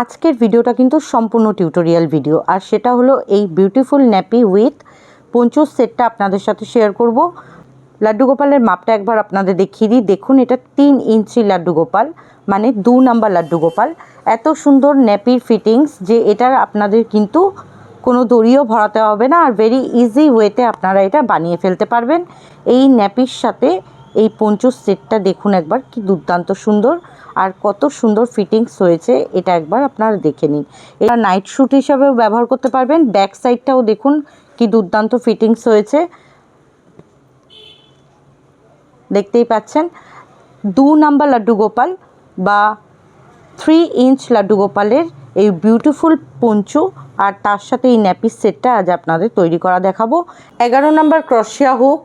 আজকের ভিডিওটা কিন্তু সম্পূর্ণ টিউটোরিয়াল ভিডিও, আর সেটা হলো এই বিউটিফুল ন্যাপি উইথ পঞ্চুর সেটটা আপনাদের সাথে শেয়ার করব। লাড্ডু গোপালের মাপটা একবার আপনাদের দেখিয়ে দিই। দেখুন, এটা 3 ইঞ্চি লাড্ডু গোপাল, মানে 2 নাম্বার লাড্ডু গোপাল। এত সুন্দর ন্যাপির ফিটিংস যে এটার আপনাদের কিন্তু কোনো দড়িও ভরাতে হবে না, আর ভেরি ইজি ওয়েতে আপনারা এটা বানিয়ে ফেলতে পারবেন। এই ন্যাপির সাথে এই পঞ্চুর সেটটা দেখুন একবার, কি দুর্দান্ত সুন্দর আর কত সুন্দর ফিটিংস হয়েছে, এটা একবার আপনারা দেখে নিন। এটা নাইট শ্যুট হিসাবেও ব্যবহার করতে পারবেন। ব্যাক সাইডটাও দেখুন কি দুর্দান্ত ফিটিংস হয়েছে, দেখতেই পাচ্ছেন। 2 নাম্বার লাড্ডু গোপাল বা 3 ইঞ্চ লাড্ডু গোপালের এই বিউটিফুল পঞ্চু আর তার সাথে এই ন্যাপির সেটটা আজ আপনাদের তৈরি করা দেখাবো। 11 নাম্বার ক্রশিয়া হুক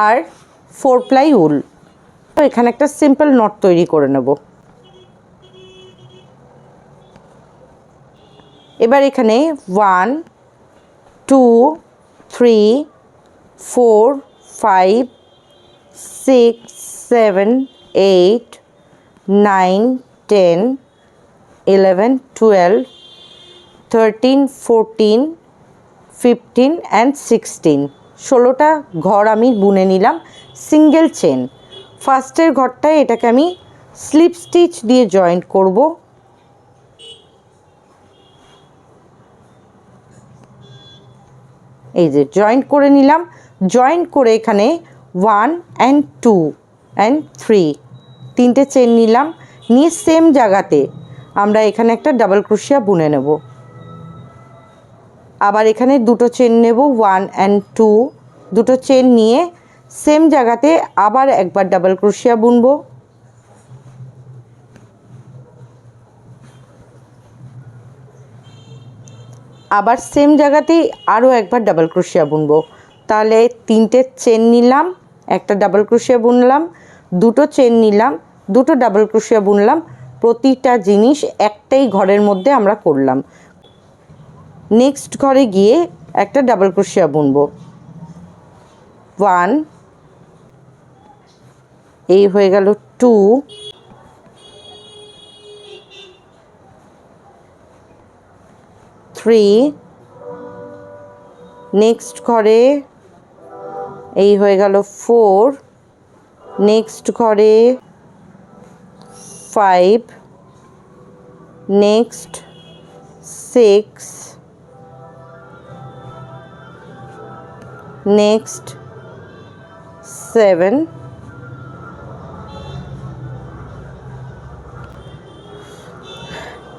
আর 4 প্লাই উল। তো এখানে একটা সিম্পল নট তৈরি করে নেব। এবার এখানে 1 2 3 4 5 6 7 8 9 10 11 12 13 14 15 and 16 16টা ঘর আমি বুনে নিলাম সিঙ্গেল চেন। ফার্স্টের ঘরটায় এটাকে আমি স্লিপ স্টিচ দিয়ে জয়েন্ট করব। এই যে জয়েন্ট করে নিলাম। জয়েন্ট করে এখানে 1 and 2 and 3 তিনটে চেন নিলাম, নিয়ে সেম জায়গাতে আমরা এখানে একটা ডাবল ক্রোশিয়া বুনে নেব। আবার এখানে দুটো চেন নেব 1 and 2, দুটো চেন নিয়ে সেম জায়গাতে আবার একবার ডাবল ক্রোশিয়া বুনবো। আবার সেম জায়গাতেই আরও একবার ডাবল ক্রোশিয়া বুনবো। তাহলে তিনটে চেন নিলাম, একটা ডাবল ক্রোশিয়া বুনলাম, দুটো চেন নিলাম, দুটো ডাবল ক্রোশিয়া বুনলাম। প্রতিটা জিনিস একটাই ঘরের মধ্যে আমরা করলাম। নেক্সট ঘরে গিয়ে একটা ডাবল ক্রোশিয়া বুনবো। 1, এই হয়ে গেল 2, 3, নেক্সট ঘরে এই হয়ে গেল 4, নেক্সট ঘরে 5, নেক্সট 6, নেক্সট 7,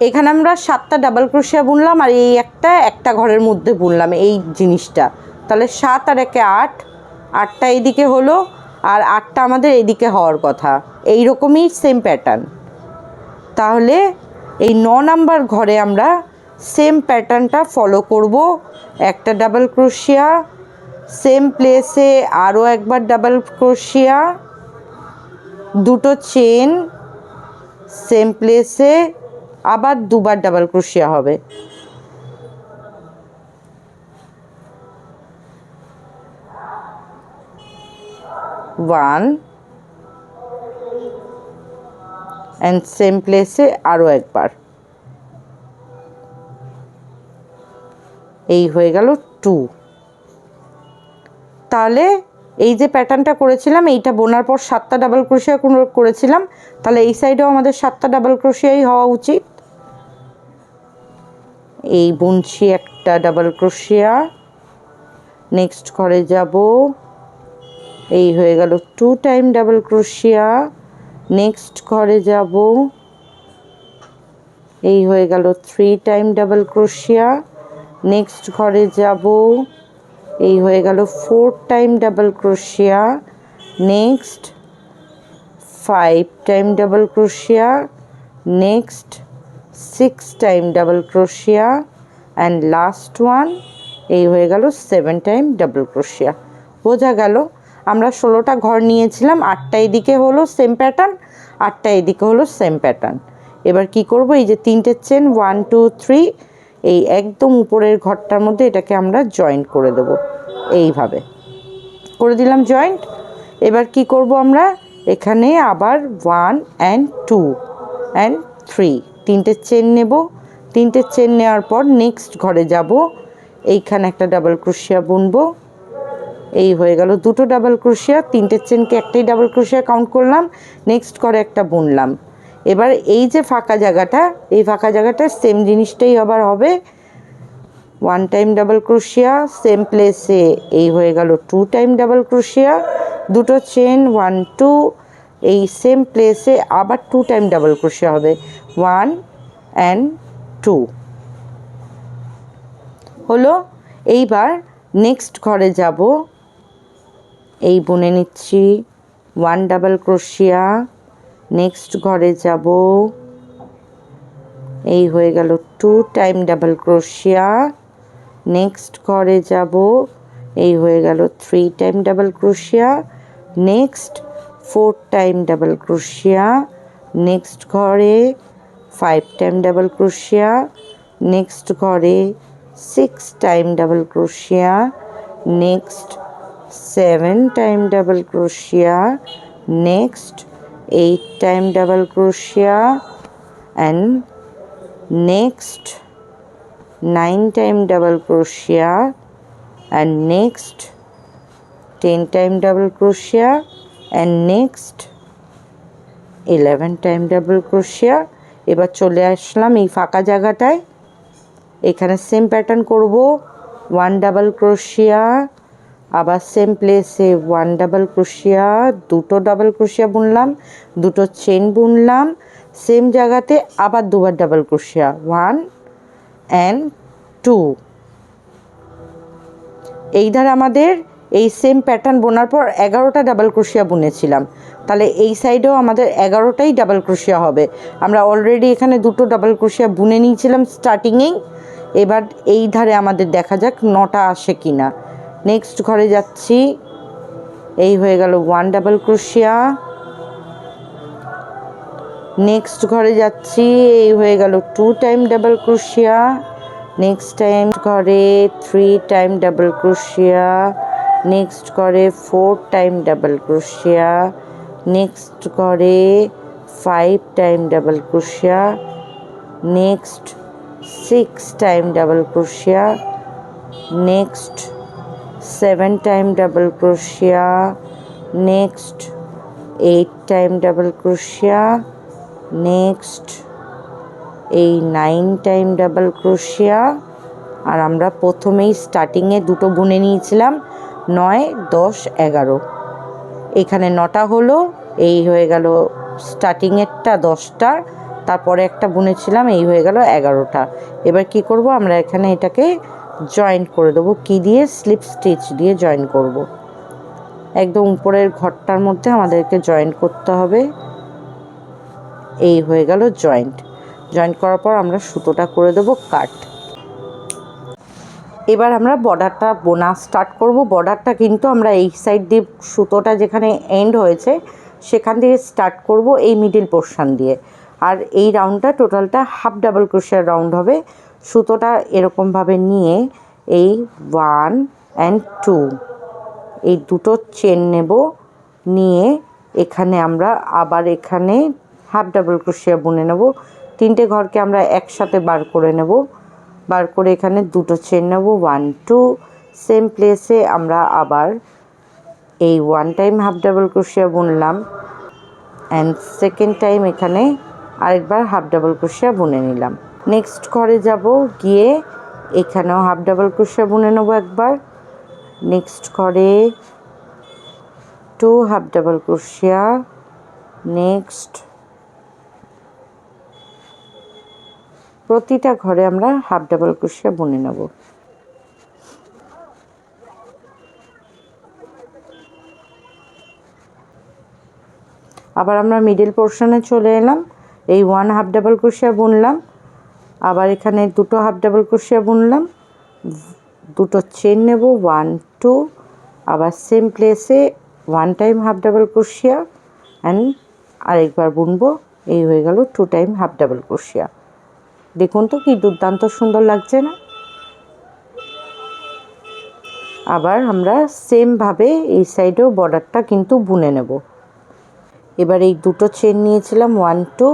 এখানে আমরা 7টা ডাবল ক্রোশিয়া বুনলাম, আর এই একটা ঘরের মধ্যে বুনলাম এই জিনিসটা। তাহলে 7 আর 1 8, 8টা এইদিকে হলো আর 8টা আমাদের এইদিকে হওয়ার কথা। এই রকমই সেম প্যাটার্ন। তাহলে এই 9 নাম্বার ঘরে আমরা সেম প্যাটার্নটা ফলো করব। একটা ডাবল ক্রোশিয়া, সেম প্লেসে আরও একবার ডাবল ক্রোশিয়া, দুটো চেন, সেম প্লেসে আবার দুবার ডাবল ক্রোশিয়া হবে। ওয়ান অ্যান্ড সেম প্লেসে আরও একবার। এই হয়ে গেল 2। তাহলে এই যে প্যাটার্নটা করেছিলাম, এইটা বোনার পর 7টা ডাবল ক্রোশিয়া করেছিলাম, তাহলে এই সাইডেও আমাদের 7টা ডাবল ক্রোশিয়াই হওয়া উচিত। এই বুনছি একটা ডাবল ক্রোশিয়া, নেক্সট ঘরে যাব, এই হয়ে গেল 2 টাইম ডাবল ক্রোশিয়া, নেক্সট ঘরে যাব, এই হয়ে গেল 3 টাইম ডাবল ক্রোশিয়া, নেক্সট ঘরে যাব, এই হয়ে গেল 4 টাইম ডাবল ক্রোশিয়া, নেক্সট 5 টাইম ডাবল ক্রোশিয়া, নেক্সট 6 টাইম ডাবল ক্রোশিয়া অ্যান্ড লাস্ট ওয়ান এই হয়ে গেল 7 টাইম ডাবল ক্রোশিয়া। বোঝা গেল আমরা 16টা ঘর নিয়েছিলাম, 8টা এদিকে হলো সেম প্যাটার্ন, 8টা এদিকে হলো সেম প্যাটার্ন। এবার কি করব, এই যে তিনটে চেন 1 2 3 এই একদম উপরের ঘরটার মধ্যে এটাকে আমরা জয়েন্ট করে দেব। এইভাবে করে দিলাম জয়েন্ট। এবার কি করব, আমরা এখানে আবার 1 and 2 and 3 তিনটে চেন নেব, তিনটে চেন নেওয়ার পর নেক্সট ঘরে যাব, এইখানে একটা ডাবল ক্রোশিয়া বুনবো। এই হয়ে গেল দুটো ডাবল ক্রোশিয়া, তিনটে চেনকে একটাই ডাবল ক্রোশিয়া কাউন্ট করলাম, নেক্সট ঘরে একটা বুনলাম। এবার এই যে ফাঁকা জায়গাটা, এই ফাঁকা জায়গাটা সেম জিনিসটাই আবার হবে, ওয়ান টাইম ডাবল ক্রোশিয়া, সেম প্লেসে এই হয়ে গেল টু টাইম ডাবল ক্রোশিয়া, দুটো চেন 1 2, এই সেম প্লেসে আবার টু টাইম ডাবল ক্রোশিয়া হবে, 1 and 2 হলো। এইবার নেক্সট ঘরে যাব, এই বুনে নিচ্ছি 1 ডাবল ক্রোশিয়া, নেক্সট ঘরে যাব, এই হয়ে গেল 2 টাইম ডাবল ক্রোশিয়া, নেক্সট ঘরে যাব, এই হয়ে গেল 3 টাইম ডাবল ক্রোশিয়া, নেক্সট 4 টাইম ডাবল ক্রোশিয়া, নেক্সট ঘরে 5 টাইম ডাবল ক্রোশিয়া, নেক্সট ঘরে 6 টাইম ডাবল ক্রোশিয়া, নেক্সট 7 টাইম ডাবল ক্রোশিয়া, নেক্সট 8 টাইম ডাবল ক্রোশিয়া, and next 9 time double crochet, and next 10 time double crochet, and next 11 time double crochet। এবার চলে আসলাম এই ফাঁকা জায়গাটায়, এখানে সেম প্যাটার্ন করব, 1 ডাবল ক্রোশিয়া, আবার সেম প্লেসে 1 ডাবল ক্রোশিয়া, দুটো ডাবল ক্রোশিয়া বুনলাম, দুটো চেন বুনলাম, সেম জায়গাতে আবার দুবার ডাবল ক্রোশিয়া, 1 and 2। এই ধারে আমাদের এই সেম প্যাটার্ন বোনার পর 11টা ডাবল ক্রোশিয়া বুনেছিলাম, তাহলে এই সাইডেও আমাদের 11টাই ডাবল ক্রোশিয়া হবে। আমরা অলরেডি এখানে দুটো ডাবল ক্রোশিয়া বুনে নিয়েছিলাম স্টার্টিংয়েই, এবার এই ধারে আমাদের দেখা যাক 9টা আসে কি না। নেক্সট ঘরে যাচ্ছি, এই হয়ে গেল 1 ডাবল ক্রোশিয়া, নেক্সট ঘরে যাচ্ছি, এই হয়ে গেল 2 টাইম ডাবল ক্রোশিয়া, নেক্সট টাইম ঘরে 3 টাইম ডাবল ক্রোশিয়া, নেক্সট ঘরে 4 টাইম ডাবল ক্রোশিয়া, নেক্সট ঘরে 5 টাইম ডাবল ক্রোশিয়া, নেক্সট 6 টাইম ডাবল ক্রোশিয়া, নেক্সট 7 টাইম ডাবল ক্রোশিয়া, নেক্সট 8 টাইম ডাবল ক্রোশিয়া, নেক্সট এই 9 টাইম ডাবল ক্রোশিয়া। আর আমরা প্রথমেই স্টার্টিংয়ে দুটো বুনে নিয়েছিলাম, 9 10 11, এখানে 9টা হলো, এই হয়ে গেল স্টার্টিংয়েরটা 10টা, তারপরে একটা বুনেছিলাম, এই হয়ে গেল 11টা। এবার কি করব, আমরা এখানে এটাকে জয়েন্ট করে দেবো, কি দিয়ে, স্লিপ স্টিচ দিয়ে জয়েন করব। একদম উপরের ঘরটার মধ্যে আমাদেরকে জয়েন্ট করতে হবে। এই হয়ে গেল জয়েন্ট করার পর আমরা সুতোটা করে দেবো কাট। এবার আমরা বর্ডারটা বোনা স্টার্ট করব। বর্ডারটা কিন্তু আমরা এই সাইড দিয়ে সুতোটা যেখানে এন্ড হয়েছে সেখান থেকে স্টার্ট করব, এই মিডিল পোর্শন দিয়ে। আর এই রাউন্ডটা টোটালটা হাফ ডাবল ক্রোশের রাউন্ড হবে। সুতোটা এরকমভাবে নিয়ে এই 1 and 2 এই দুটো চেন নেব, নিয়ে এখানে আমরা আবার এখানে হাফ ডাবল ক্রোশিয়া বুনে নেব। তিনটে ঘরকে আমরা একসাথে বার করে নেব, বার করে এখানে দুটো চেন নেব, 1 2, সেম প্লেসে আমরা আবার এই 1 টাইম হাফ ডাবল ক্রোশিয়া বুনলাম, অ্যান্ড সেকেন্ড টাইম এখানে আরেকবার হাফ ডাবল ক্রোশিয়া বুনে নিলাম। নেক্সট ঘরে যাব, গিয়ে এখানেও হাফ ডাবল ক্রোশিয়া বুনে নেব একবার, নেক্সট ঘরে 2 হাফ ডাবল ক্রোশিয়া, নেক্সট প্রতিটা ঘরে আমরা হাফ ডাবল ক্রোশিয়া বুনে নেব। আবার আমরা মিডল পোর্শনে চলে এলাম, এই 1 হাফ ডাবল ক্রোশিয়া বুনলাম, আবার এখানে দুটো হাফ ডাবল ক্রোশিয়া বুনলাম, দুটো চেন নেব, 1 2, আবার সেম প্লেসে 1 টাইম হাফ ডাবল ক্রোশিয়া অ্যান্ড আরেকবার বুনবো, এই হয়ে গেল 2 টাইম হাফ ডাবল ক্রোশিয়া। দেখুন তো কি দুর্দান্ত সুন্দর লাগছে না। আবার আমরা সেমভাবে এই সাইডেও বর্ডারটা কিন্তু বুনে নেব। এবার এই দুটো চেন নিয়েছিলাম, 1 2,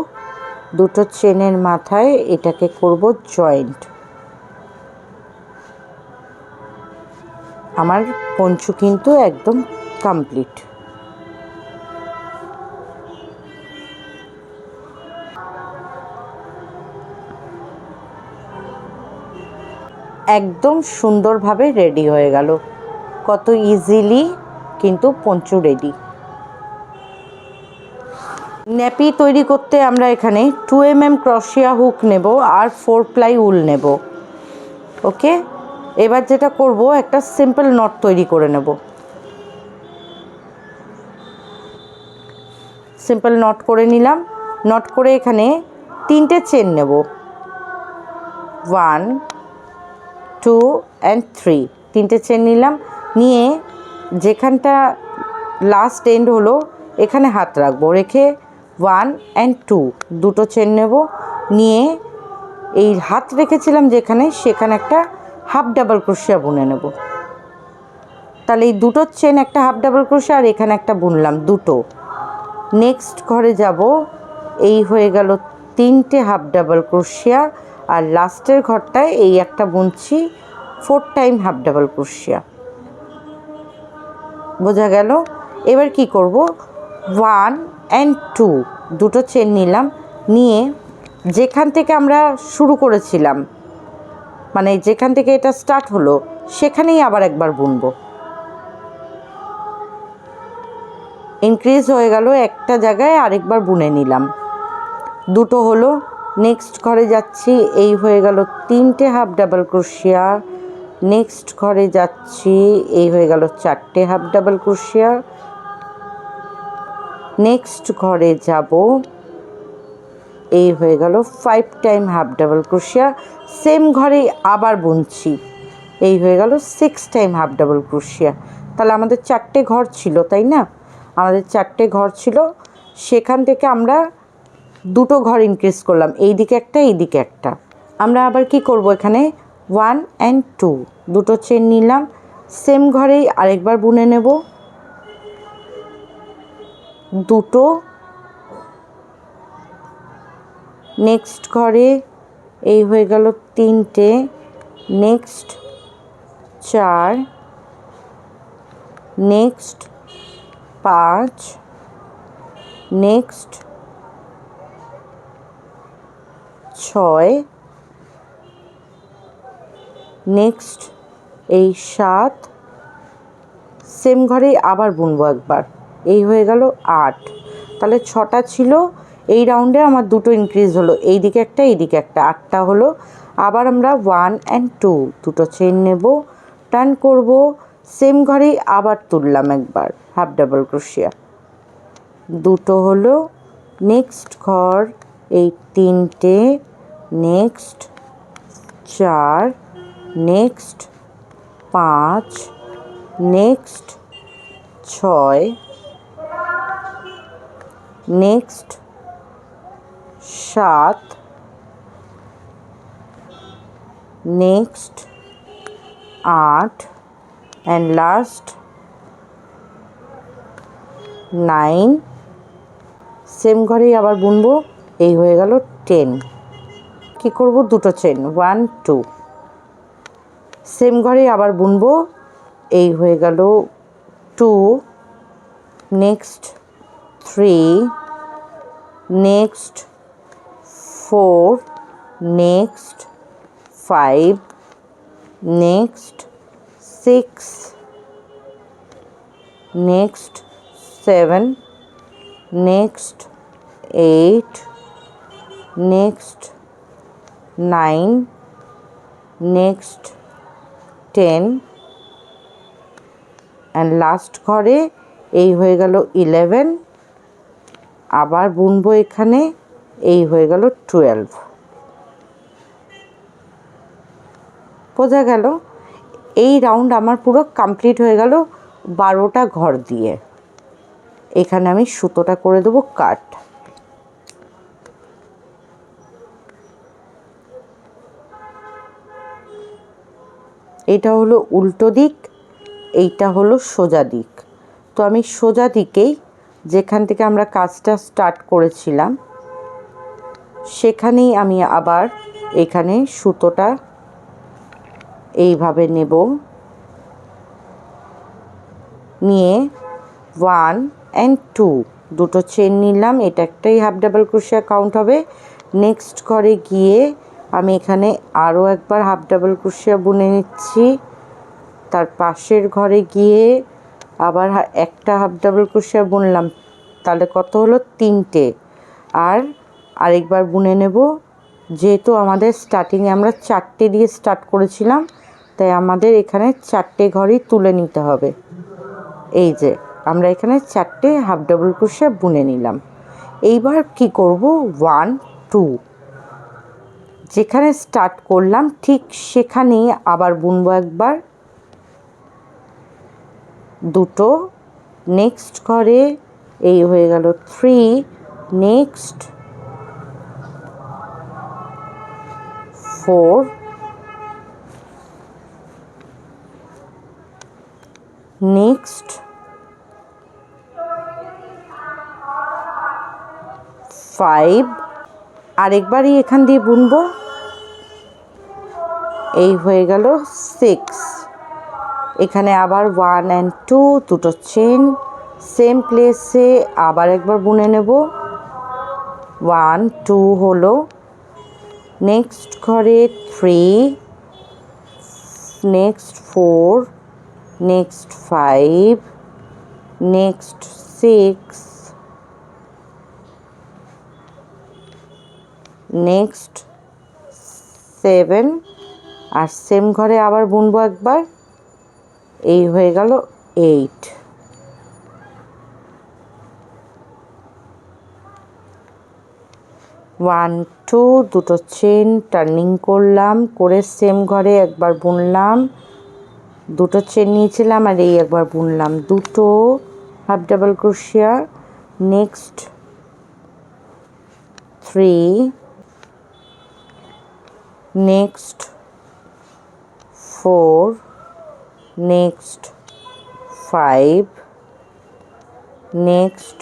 দুটো চেনের মাথায় এটাকে করব জয়েন্ট। আমার পঞ্চু কিন্তু একদম কমপ্লিট। একদম সুন্দরভাবে রেডি হয়ে গেল, কত ইজিলি কিন্তু পঞ্চু রেডি। ন্যাপি তৈরি করতে আমরা এখানে 2mm ক্রোশিয়া হুক নেব আর 4 প্লাই উল নেব। ওকে, এবার যেটা করব একটা সিম্পল নট তৈরি করে নেব। সিম্পল নট করে নিলাম। নট করে এখানে 3টে চেন নেব, 1 2 and 3, 3টে চেন নিলাম। নিয়ে যেখানটা লাস্ট এন্ড হলো এখানে হাত রাখবো, রেখে 1 and 2 দুটো চেন নেব। নিয়ে এই হাত রেখেছিলাম যেখানে, সেখানে একটা হাফ ডাবল ক্রোশিয়া বুনে নেব। তাহলে এই দুটো চেন একটা হাফ ডাবল ক্রোশিয়া আর এখানে একটা বুনলাম দুটো। নেক্সট ঘরে যাব, এই হয়ে গেল 3টে হাফ ডাবল ক্রোশিয়া আর লাস্টের ঘরটায় এই একটা বুনছি 4 টাইম হাফ ডাবল ক্রোশিয়া। বোঝা গেল? এবার কি করব, 1 and 2 দুটো চেন নিলাম। নিয়ে যেখান থেকে আমরা শুরু করেছিলাম, মানে যেখান থেকে এটা স্টার্ট হলো, সেখানেই আবার একবার বুনবো। ইনক্রিজ হয়ে গেল, একটা জায়গায় আরেকবার বুনে নিলাম, দুটো হলো। নেক্সট ঘরে যাচ্ছি, এই হয়ে গেল 3টে হাফ ডাবল ক্রোশিয়া। নেক্সট ঘরে যাচ্ছি, এই হয়ে গেল 4টে হাফ ডাবল ক্রোশিয়া। নেক্সট ঘরে যাব, এই হয়ে গেল 5 টাইম হাফ ডাবল ক্রোশিয়া। সেম ঘরেই আবার বুনছি, এই হয়ে গেল 6 টাইম হাফ ডাবল ক্রোশিয়া। তাহলে আমাদের 4টে ঘর ছিল, তাই না? আমাদের 4টে ঘর ছিল, সেখান থেকে আমরা দুটো ঘর ইনক্রিজ করলাম, এই দিকে একটা এই দিকে একটা। আমরা আবার কি করব, এখানে 1 and 2 দুটো চেন নিলাম, সেম ঘরেই আরেকবার বুনে নেব দুটো। নেক্সট ঘরে এই হয়ে গেল 3টে, নেক্সট 4, নেক্সট 5, নেক্সট 6, নেক্সট এই 7, সেম ঘরেই আবার বুনবো একবার, এই হয়ে গেল 8। তাহলে 6টা ছিল, এই রাউন্ডে আমার দুটো ইনক্রিজ হলো, এই দিকে একটা এই দিকে একটা, 8টা হলো। আবার আমরা 1 and 2 দুটো চেন নেব, টার্ন করব, সেম ঘরেই আবার তুললাম একবার হাফ ডাবল ক্রোশিয়া, দুটো হলো। নেক্সট ঘর এই 3টে, next 4, next 5, next 6, next 7, next 8 and last 9। Same ঘরেই আবার বুনবো, এই হয়ে গেল 10। কি করব, দুটো চেন 1 2, সেম ঘরেই আবার বুনবো, এই হয়ে গেল 2, next 3, next 4, next 5, next 6, next 7, next 8, next 9, next 10 and last ঘরে এই হয়ে গেল 11। আবার বুনবো এখানে, এই হয়ে গেল 12। বোঝা গেল? এই রাউন্ড আমার পুরো কমপ্লিট হয়ে গেল 12টা ঘর দিয়ে। এখানে আমি সুতোটা করে দেবো কাট। এটা হলো উল্টো দিক, এইটা হলো সোজা দিক। তো আমি সোজা দিকেই, যেখান থেকে আমরা কাজটা স্টার্ট করেছিলাম, সেখানেই আমি আবার এখানে সুতোটা এইভাবে নেব, নিয়ে 1 and 2 দুটো চেন নিলাম, এটা একটাই হাফ ডাবল ক্রোশিয়া কাউন্ট হবে। নেক্সট ঘরে গিয়ে আমি এখানে আরও একবার হাফ ডাবল ক্রোশিয়া বুনে নিচ্ছি, তার পাশের ঘরে গিয়ে আবার একটা হাফ ডাবল ক্রোশিয়া বুনলাম, তাহলে কত হলো 3টে। আর আরেকবার বুনে নেব, যেহেতু আমাদের স্টার্টিংয়ে আমরা 4টে দিয়ে স্টার্ট করেছিলাম, তাই আমাদের এখানে 4টে ঘরই তুলে নিতে হবে। এই যে আমরা এখানে 4টে হাফ ডাবল ক্রোশিয়া বুনে নিলাম। এইবার কি করব, 1 2 যেখানে স্টার্ট করলাম ঠিক সেখানেই আবার বুনবো একবার, দুটো। নেক্সট ঘরে এই হয়ে গেল 3, নেক্সট 4, নেক্সট 5, আরেকবারই এখান দিয়ে বুনবো, এই হয়ে গেল 6। এখানে আবার 1 and 2 দুটো চেন, সেম প্লেসে আবার একবার বুনে নেব, 1 2 হলো। নেক্সট ঘরে 3, নেক্সট 4, নেক্সট 5, নেক্সট 6, নেক্সট 7, আর সেম ঘরে আবার বুনবো একবার, এই হয়ে গেল 8। 1 2 দুটো চেন টার্নিং করলাম, করে সেম ঘরে একবার বুনলাম, দুটো চেন নিয়েছিলাম আর এই একবার বুনলাম, দুটো হাফ ডাবল ক্রোশিয়া। Next 3, next 4, next 5, next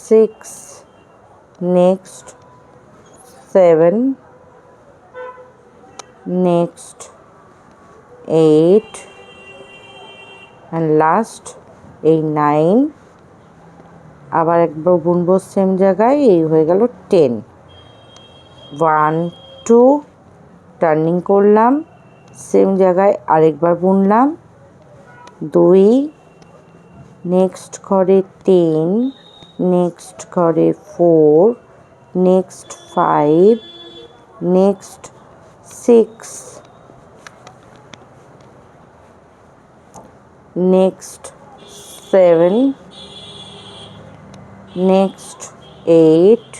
6, next 7, next 8, and last এই 9। আবার একবার বুনবো সেম জায়গায়, এই হয়ে গেল 10। 1 2 টার্নিং করলাম, সেম জায়গায় আরেকবার বুনলাম, 2, নেক্সট ঘরে 3, নেক্সট ঘরে 4, next 5, next 6, next 7, next 8,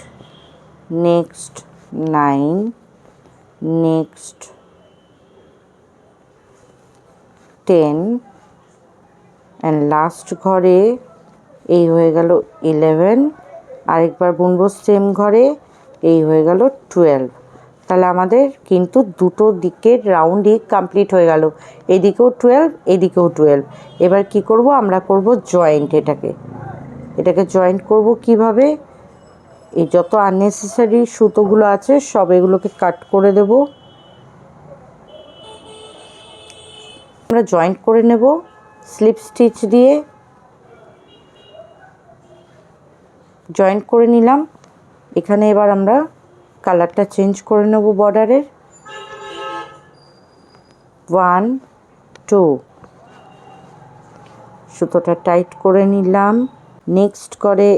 next 9, next 10, and last ঘরে এই হয়ে গেল 11। আরেকবার বুনবো সেম ঘরে, এই হয়ে গেল 12। তাহলে আমাদের কিন্তু দুটো দিকের রাউন্ডই কমপ্লিট হয়ে গেল, এদিকেও 12 এদিকেও 12। এবার কি করব, আমরা করব জয়েন্ট, এটাকে জয়েন্ট করব কিভাবে, এই যত আননেসেসারি সুতোগুলো আছে সব এগুলোকে কাট করে দেব। আমরা জয়েন্ট করে নেব স্লিপ স্টিচ দিয়ে, জয়েন্ট করে নিলাম। এখানে এবার আমরা কালারটা চেঞ্জ করে নেব বর্ডারের, 1 2 সুতোটা টাইট করে নিলাম। নেক্সট করে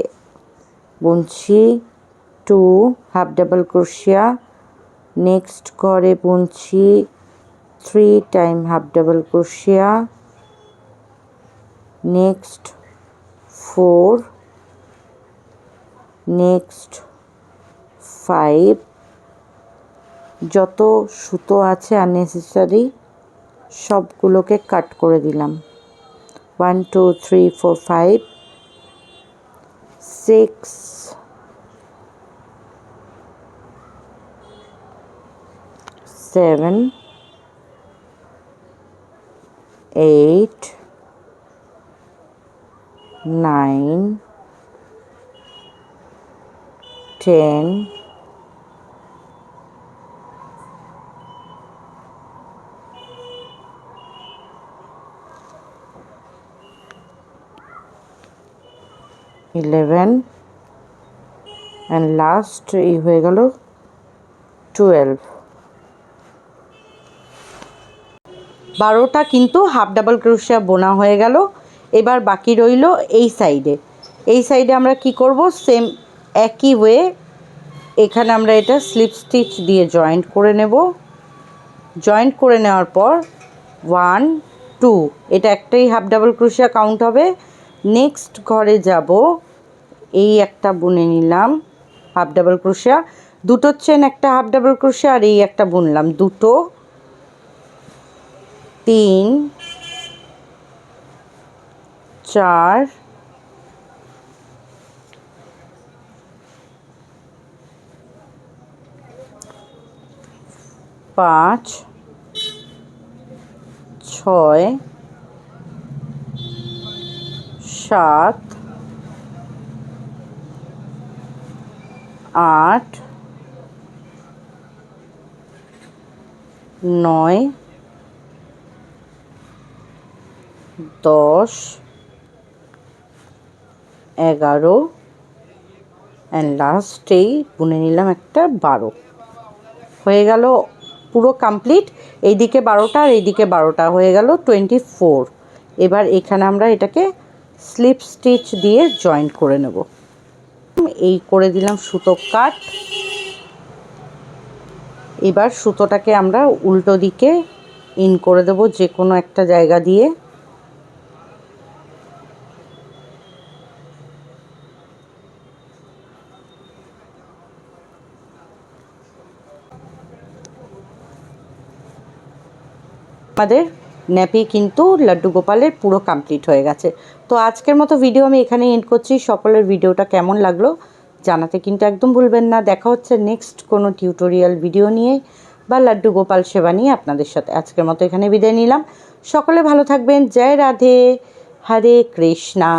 বুনছি 2 হাফ ডাবল ক্রোশিয়া, নেক্সট করে বুনছি 3 টাইম হাফ ডাবল ক্রোশিয়া, নেক্সট 4, নেক্সট 5, যত সুতো আছে আননেসেসারি সবগুলোকে কাট করে দিলাম, 1 2 3 4 5 6 7 8 9 10 11 অ্যান্ড লাস্ট এই হয়ে গেল 12। 12টা কিন্তু হাফ ডাবল ক্রোশিয়া বোনা হয়ে গেল। এবার বাকি রইল এই সাইডে। এই সাইডে আমরা কি করব, সেম একই ওয়ে এখানে আমরা এটা স্লিপ স্টিচ দিয়ে জয়েন্ট করে নেব। জয়েন্ট করে নেওয়ার পর 1 2 এটা একটাই হাফ ডাবল ক্রোশিয়া কাউন্ট হবে। নেক্সট ঘরে যাব, এই একটা বুনে নিলাম হাফ ডাবল ক্রোশিয়া, দুটো চেন একটা হাফ ডাবল ক্রোশিয়া আর এই একটা বুনলাম, দুটো 3 4 5 6 7 8 9 10 11 অ্যান্ড লাস্টেই বুনে নিলাম একটা 12। হয়ে গেল পুরো কমপ্লিট। এইদিকে 12টা আর এইদিকে 12টা হয়ে গেল 24। এবার এখানে আমরা এটাকে স্লিপ স্টিচ দিয়ে জয়েন্ট করে নেব। এই করে দিলাম সুতো কাট। এবার সুতোটাকে আমরা উল্টো দিকে ইন করে দেব যে কোনো একটা জায়গা দিয়ে। আমাদের ন্যাপি কিন্তু লাড্ডু গোপালের পুরো কমপ্লিট হয়ে গেছে। তো আজকের মতো ভিডিও আমি এখানে এন্ড করছি। সকলের ভিডিওটা কেমন লাগলো জানাতে কিন্তু একদম ভুলবেন না। দেখা হচ্ছে নেক্সট কোনো টিউটোরিয়াল ভিডিও নিয়ে বা লাড্ডু গোপাল সেবা নিয়ে আপনাদের সাথে। আজকের মতো এখানে বিদায় নিলাম। সকলে ভালো থাকবেন। জয় রাধে, হরে কৃষ্ণা।